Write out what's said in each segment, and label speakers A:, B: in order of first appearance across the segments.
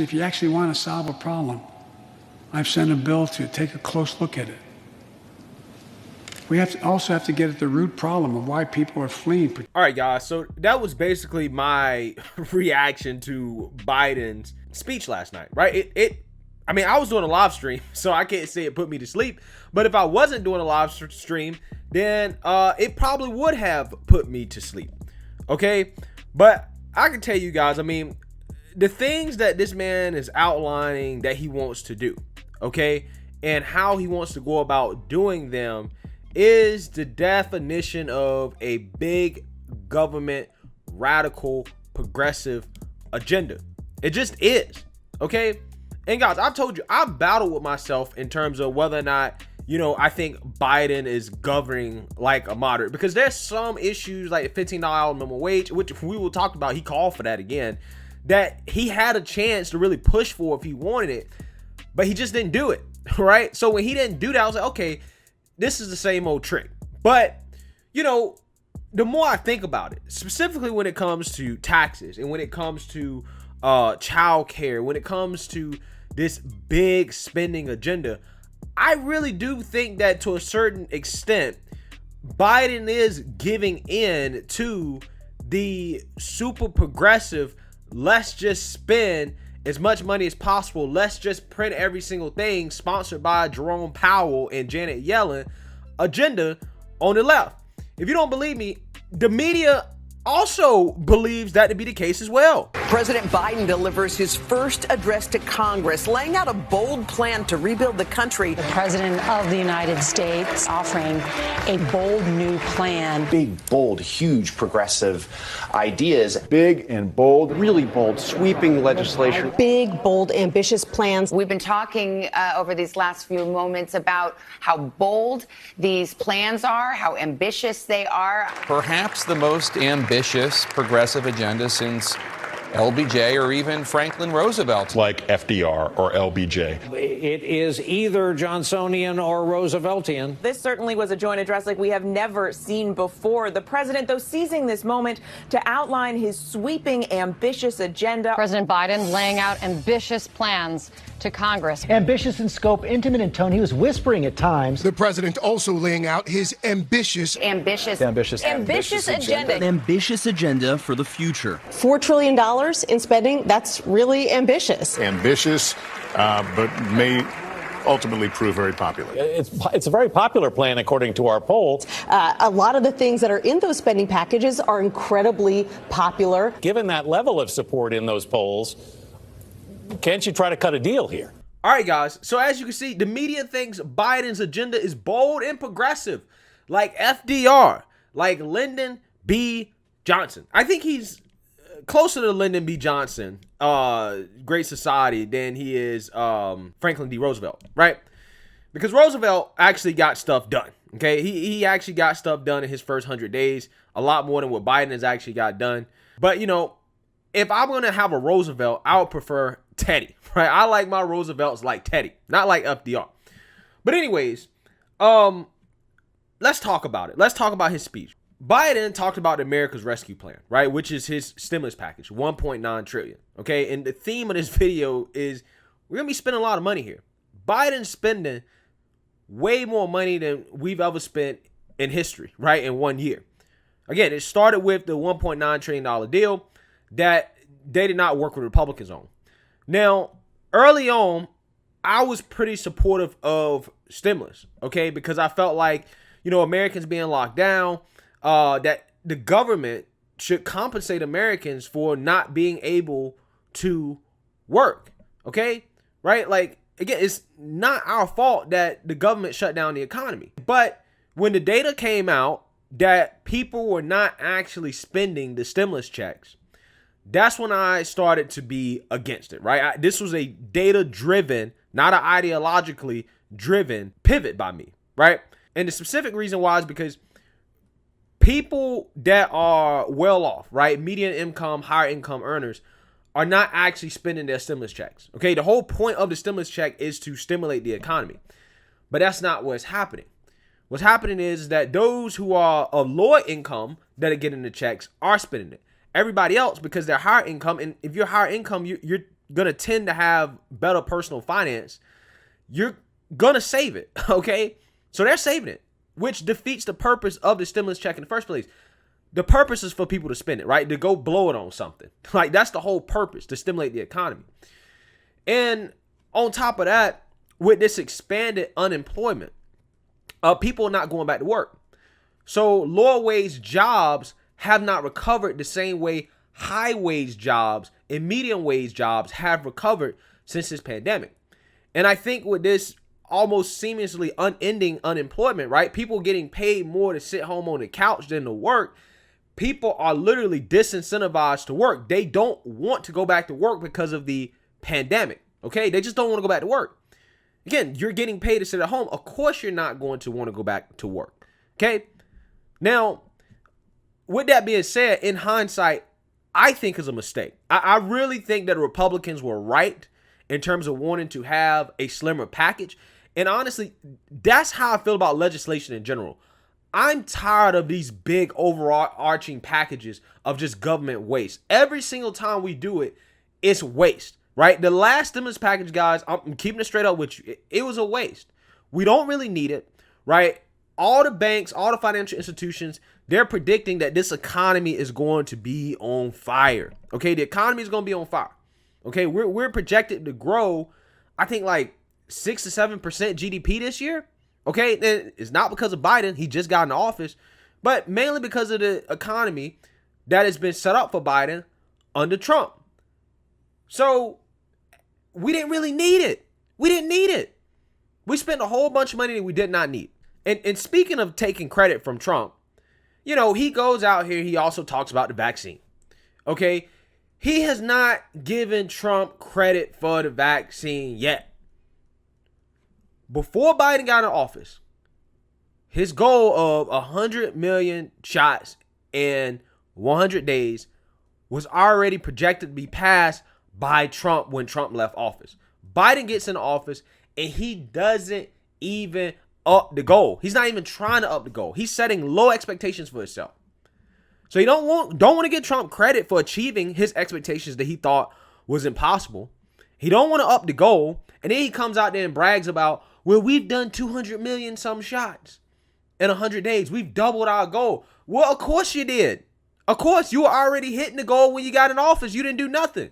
A: if you actually want to solve a problem, I've sent a bill to take a close look at it. We also have to get at the root problem of why people are fleeing.
B: All right, guys. So that was basically my reaction to Biden's speech last night, right? I mean, I was doing a live stream, so I can't say it put me to sleep. But if I wasn't doing a live stream, then it probably would have put me to sleep. Okay? But I can tell you guys, I mean, the things that this man is outlining that he wants to do, okay, and how he wants to go about doing them is the definition of a big government, radical, progressive agenda. It just is, okay? And guys, I've told you, I battle with myself in terms of whether or not, you know, I think Biden is governing like a moderate, because there's some issues like $15 minimum wage, which we will talk about. He called for that again, that he had a chance to really push for if he wanted it, but he just didn't do it, right? So when he didn't do that, I was like, okay, this is the same old trick. But, you know, the more I think about it, specifically when it comes to taxes and when it comes to child care, when it comes to this big spending agenda, I really do think that to a certain extent, Biden is giving in to the super progressive, let's just spend as much money as possible, let's just print every single thing sponsored by Jerome Powell and Janet Yellen agenda on the left. If you don't believe me, the media also believes that to be the case as well.
C: President Biden delivers his first address to Congress, laying out a bold plan to rebuild the country.
D: The President of the United States offering a bold new plan.
E: Big, bold, huge progressive ideas. Big and bold, really bold, sweeping legislation.
F: Big, bold, ambitious plans.
G: We've been talking over these last few moments about how bold these plans are, how ambitious they are.
H: Perhaps the most ambitious progressive agenda since LBJ or even Franklin Roosevelt.
I: Like FDR or LBJ.
J: It is either Johnsonian or Rooseveltian.
K: This certainly was a joint address like we have never seen before. The president, though, seizing this moment to outline his sweeping, ambitious agenda.
D: President Biden laying out ambitious plans to Congress.
L: Ambitious in scope, intimate in tone. He was whispering at times.
M: The president also laying out his ambitious
G: agenda.
N: An ambitious agenda for the future.
F: $4 trillion in spending, that's really ambitious.
I: Ambitious, but may ultimately prove very popular.
J: It's a very popular plan, according to our poll.
F: A lot of the things that are in those spending packages are incredibly popular.
J: Given that level of support in those polls, can't you try to cut a deal here?
B: All right, guys. So as you can see, the media thinks Biden's agenda is bold and progressive, like FDR, like Lyndon B. Johnson. I think he's closer to Lyndon B. Johnson, Great Society, than he is Franklin D. Roosevelt, right? Because Roosevelt actually got stuff done, okay? He actually got stuff done in his first 100 days, a lot more than what Biden has actually got done. But, you know, if I'm going to have a Roosevelt, I would prefer Teddy, right? I like my Roosevelts like Teddy, not like FDR. But anyways, let's talk about it. Let's talk about his speech. Biden talked about the America's Rescue Plan, right? Which is his stimulus package, $1.9 trillion. Okay. And the theme of this video is we're going to be spending a lot of money here. Biden's spending way more money than we've ever spent in history, right? In 1 year. Again, it started with the $1.9 trillion deal that they did not work with Republicans on. Now, early on, I was pretty supportive of stimulus, okay? Because I felt like, you know, Americans being locked down, that the government should compensate Americans for not being able to work, okay? Right? Like, again, it's not our fault that the government shut down the economy. But when the data came out that people were not actually spending the stimulus checks, that's when I started to be against it, right? This was a data-driven, not an ideologically driven pivot by me, right? And the specific reason why is because people that are well off, right, median income, higher income earners, are not actually spending their stimulus checks. Okay, the whole point of the stimulus check is to stimulate the economy. But that's not what's happening. What's happening is that those who are of lower income that are getting the checks are spending it. Everybody else, because they're higher income, and if you're higher income, you're going to tend to have better personal finance, you're going to save it, okay? So they're saving it, which defeats the purpose of the stimulus check in the first place. The purpose is for people to spend it, right? To go blow it on something. Like, that's the whole purpose, to stimulate the economy. And on top of that, with this expanded unemployment, people are not going back to work. So lower wage jobs have not recovered the same way high wage jobs and medium wage jobs have recovered since this pandemic. And I think with this almost seamlessly unending unemployment, right? People getting paid more to sit home on the couch than to work. People are literally disincentivized to work. They don't want to go back to work because of the pandemic, okay? They just don't want to go back to work. Again, you're getting paid to sit at home. Of course, you're not going to want to go back to work, okay? Now, with that being said, in hindsight, I think is a mistake. I really think that the Republicans were right in terms of wanting to have a slimmer package. And honestly, that's how I feel about legislation in general. I'm tired of these big overarching packages of just government waste. Every single time we do it, it's waste, right? The last stimulus package, guys, I'm keeping it straight up with you. It was a waste. We don't really need it, right? All the banks, all the financial institutions, they're predicting that this economy is going to be on fire. Okay, the economy is going to be on fire. Okay, we're projected to grow, I think, like 6 to 7% GDP this year. Okay, and it's not because of Biden. He just got in office, but mainly because of the economy that has been set up for Biden under Trump. So we didn't really need it. We didn't need it. We spent a whole bunch of money that we did not need. And speaking of taking credit from Trump, you know, he goes out here, he also talks about the vaccine. Okay, he has not given Trump credit for the vaccine yet. Before Biden got in office, his goal of 100 million shots in 100 days was already projected to be passed by Trump when Trump left office. Biden gets in office and he doesn't even up the goal. He's not even trying to up the goal. He's setting low expectations for himself. So you don't want to give Trump credit for achieving his expectations that he thought was impossible. He don't want to up the goal, and then he comes out there and brags about, well, we've done 200 million some shots in 100 days. We've doubled our goal. Well, of course you did. Of course, you were already hitting the goal when you got in office. You didn't do nothing.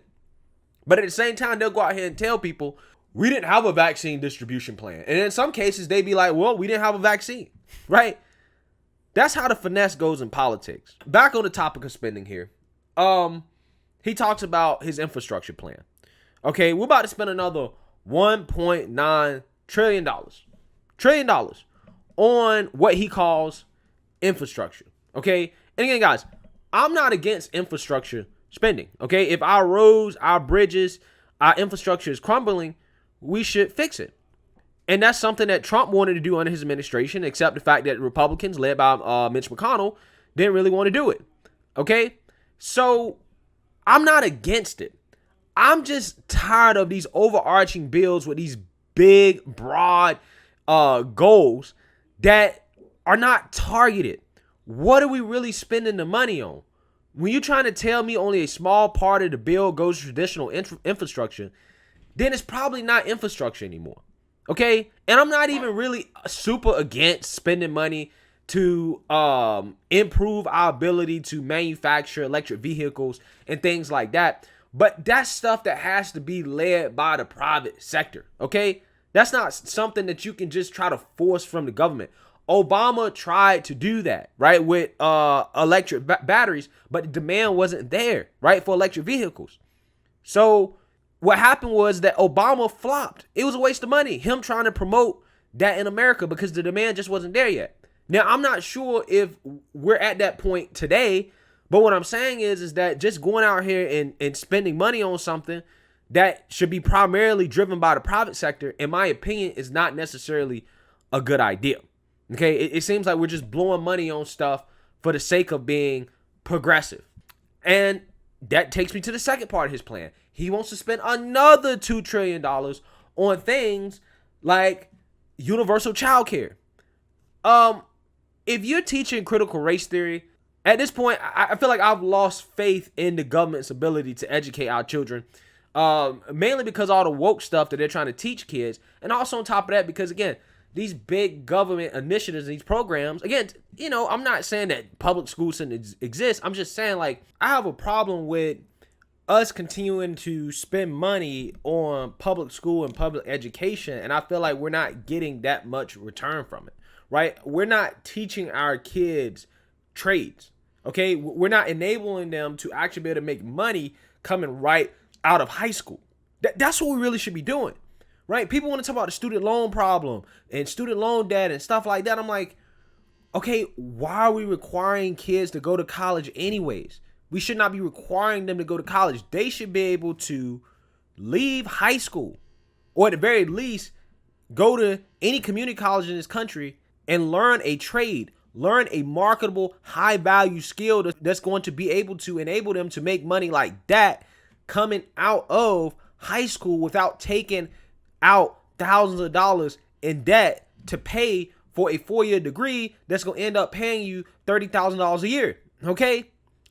B: But at the same time, they'll go out here and tell people, we didn't have a vaccine distribution plan. And in some cases, they'd be like, well, we didn't have a vaccine, right? That's how the finesse goes in politics. Back on the topic of spending here. He talks about his infrastructure plan. Okay, we're about to spend another $1.9 trillion on what he calls infrastructure. Okay, and again, guys, I'm not against infrastructure spending. Okay, if our roads, our bridges, our infrastructure is crumbling, we should fix it. And that's something that Trump wanted to do under his administration, except the fact that Republicans, led by Mitch McConnell, didn't really want to do it. Okay, so I'm not against it. I'm just tired of these overarching bills with these big, broad goals that are not targeted. What are we really spending the money on? When you're trying to tell me only a small part of the bill goes to traditional infrastructure, then it's probably not infrastructure anymore. Okay? And I'm not even really super against spending money to improve our ability to manufacture electric vehicles and things like that. But that's stuff that has to be led by the private sector. Okay? That's not something that you can just try to force from the government. Obama tried to do that, right, with electric batteries, but the demand wasn't there, right, for electric vehicles. So what happened was that Obama flopped. It was a waste of money, him trying to promote that in America because the demand just wasn't there yet. Now, I'm not sure if we're at that point today, but what I'm saying is that just going out here and spending money on something that should be primarily driven by the private sector, in my opinion, is not necessarily a good idea. Okay, it seems like we're just blowing money on stuff for the sake of being progressive. And that takes me to the second part of his plan. He wants to spend another $2 trillion on things like universal child care. If you're teaching critical race theory, at this point, I feel like I've lost faith in the government's ability to educate our children Mainly because all the woke stuff that they're trying to teach kids. And also on top of that, because again, these big government initiatives, these programs, again, I'm not saying that public schools shouldn't exist. I'm just saying, like, I have a problem with us continuing to spend money on public school and public education, and I feel like we're not getting that much return from it, right? We're not teaching our kids trades, okay? We're not enabling them to actually be able to make money coming right out of high school. That's what we really should be doing, right? People want to talk about the student loan problem and student loan debt and stuff like that. I'm like, okay, why are we requiring kids to go to college anyways? We should not be requiring them to go to college. They should be able to leave high school, or at the very least, go to any community college in this country and learn a trade, learn a marketable, high-value skill that's going to be able to enable them to make money like that coming out of high school without taking out thousands of dollars in debt to pay for a 4-year degree that's going to end up paying you $30,000 a year, okay?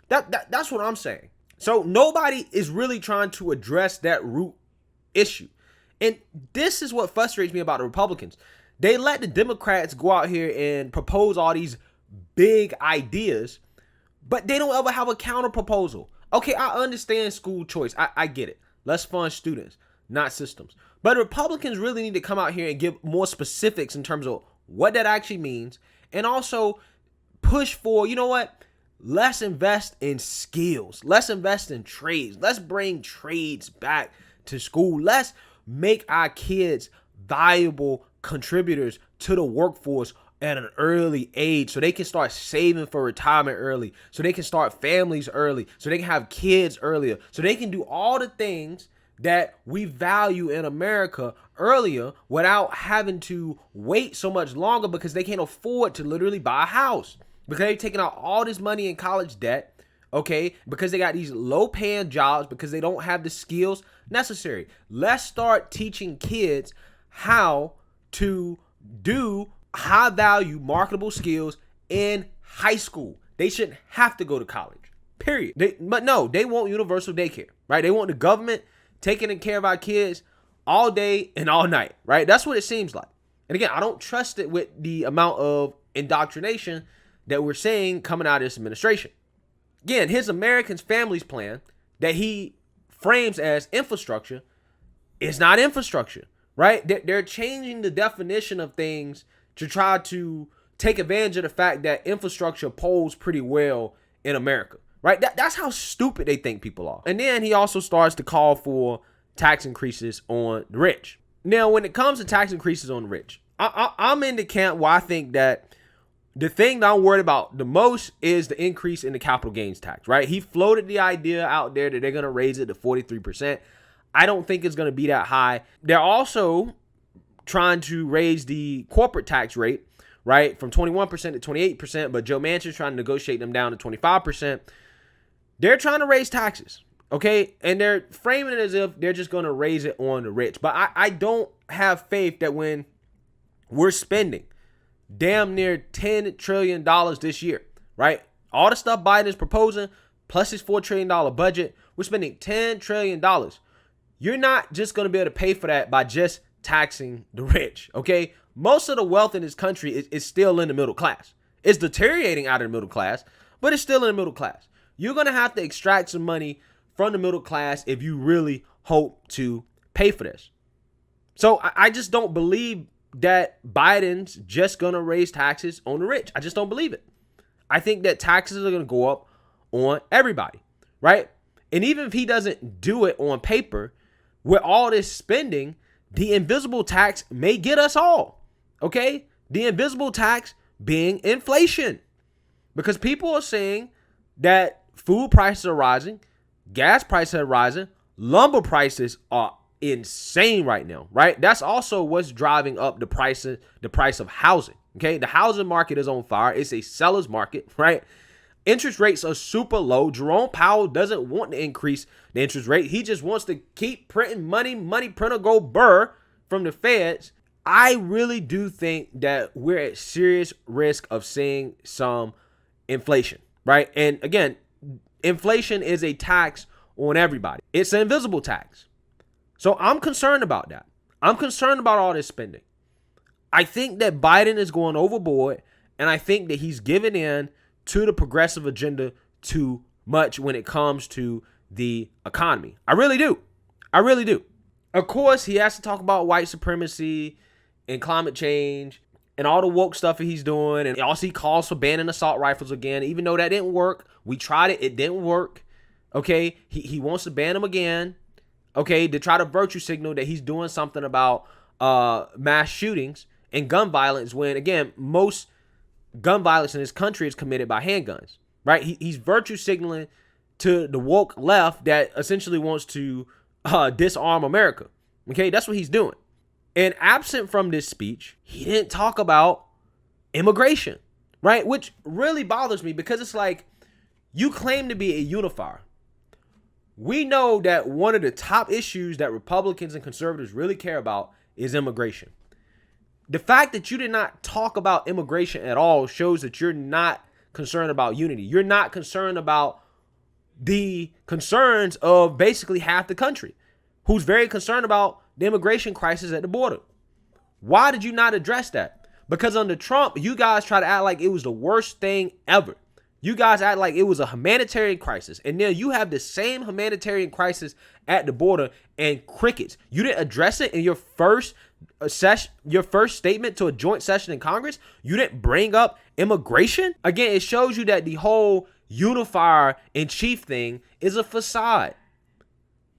B: That's what I'm saying. So nobody is really trying to address that root issue. And this is what frustrates me about the Republicans. They let the Democrats go out here and propose all these big ideas, but they don't ever have a counter proposal. Okay, I understand school choice. I get it. Let's fund students, not systems. But Republicans really need to come out here and give more specifics in terms of what that actually means, and also push for, you know what? Let's invest in skills. Let's invest in trades. Let's bring trades back to school. Let's make our kids valuable contributors to the workforce at an early age so they can start saving for retirement early, so they can start families early, so they can have kids earlier, so they can do all the things that we value in America earlier without having to wait so much longer because they can't afford to literally buy a house. Because they've taken out all this money in college debt, okay? Because they got these low-paying jobs, because they don't have the skills necessary. Let's start teaching kids how to do high-value, marketable skills in high school. They shouldn't have to go to college, period. But no, they want universal daycare, right? They want the government taking care of our kids all day and all night, right? That's what it seems like. And again, I don't trust it with the amount of indoctrination that we're seeing coming out of this administration. Again, his Americans Families Plan that he frames as infrastructure is not infrastructure, right? They're changing the definition of things to try to take advantage of the fact that infrastructure polls pretty well in America, right? That's how stupid they think people are. And then he also starts to call for tax increases on the rich. Now, when it comes to tax increases on the rich, I'm in the camp where I think that the thing that I'm worried about the most is the increase in the capital gains tax, right? He floated the idea out there that they're going to raise it to 43%. I don't think it's going to be that high. They're also trying to raise the corporate tax rate, right, from 21% to 28%, but Joe Manchin's trying to negotiate them down to 25%. They're trying to raise taxes, okay? And they're framing it as if they're just going to raise it on the rich. But I don't have faith that when we're spending damn near $10 trillion this year, right? All the stuff Biden is proposing, plus his $4 trillion budget, we're spending $10 trillion. You're not just going to be able to pay for that by just taxing the rich, okay? Most of the wealth in this country is still in the middle class. It's deteriorating out of the middle class, but it's still in the middle class. You're going to have to extract some money from the middle class if you really hope to pay for this. So I just don't believe that Biden's just going to raise taxes on the rich. I just don't believe it. I think that taxes are going to go up on everybody, right? And even if he doesn't do it on paper, with all this spending, the invisible tax may get us all, okay? The invisible tax being inflation. Because people are saying that food prices are rising, gas prices are rising, lumber prices are insane right now, right? That's also what's driving up the price of housing, okay? The housing market is on fire. It's a seller's market, right? Interest rates are super low. Jerome Powell doesn't want to increase the interest rate. He just wants to keep printing money printer go burr from the feds. I really do think that we're at serious risk of seeing some inflation, right? And again, inflation is a tax on everybody. It's an invisible tax. So I'm concerned about that. I'm concerned about all this spending. I think that Biden is going overboard, and I think that he's giving in to the progressive agenda too much when it comes to the economy. I really do. I really do. Of course, he has to talk about white supremacy and climate change and all the woke stuff that he's doing. And also he calls for banning assault rifles again, even though that didn't work. We tried it. It didn't work. Okay. He wants to ban them again. Okay. To try to virtue signal that he's doing something about mass shootings and gun violence when, again, most gun violence in this country is committed by handguns, right? He's virtue signaling to the woke left that essentially wants to disarm America. Okay, that's what he's doing. And absent from this speech, he didn't talk about immigration, right? Which really bothers me because it's like, you claim to be a unifier. We know that one of the top issues that Republicans and conservatives really care about is immigration. The fact that you did not talk about immigration at all shows that you're not concerned about unity. You're not concerned about the concerns of basically half the country who's very concerned about the immigration crisis at the border. Why did you not address that? Because under Trump, you guys try to act like it was the worst thing ever. You guys act like it was a humanitarian crisis. And then you have the same humanitarian crisis at the border and crickets. You didn't address it in your first statement to a joint session in Congress. You didn't bring up immigration. Again, it shows you that the whole unifier in chief thing is a facade.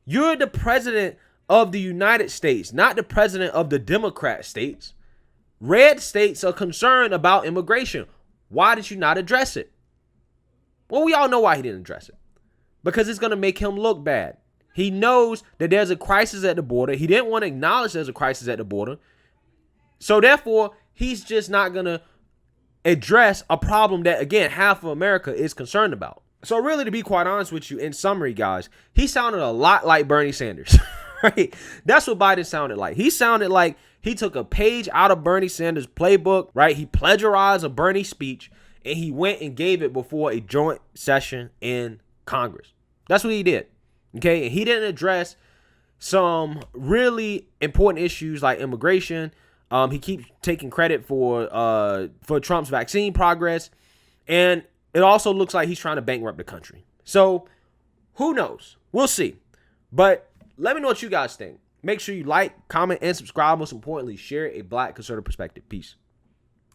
B: You're the president of the United States, not the president of the Democrat states. Red states are concerned about immigration. Why did you not address it? Well, we all know why he didn't address it. Because it's going to make him look bad. He knows that there's a crisis at the border. He didn't want to acknowledge there's a crisis at the border. So therefore, he's just not going to address a problem that, again, half of America is concerned about. So really, to be quite honest with you, in summary, guys, he sounded a lot like Bernie Sanders, right? That's what Biden sounded like. He sounded like he took a page out of Bernie Sanders' playbook, right? He plagiarized a Bernie speech, and he went and gave it before a joint session in Congress. That's what he did, okay? And he didn't address some really important issues like immigration. He keeps taking credit for Trump's vaccine progress, and it also looks like he's trying to bankrupt the country. So who knows? We'll see. But let me know what you guys think. Make sure you like, comment, and subscribe. Most importantly, share a Black conservative perspective. Peace.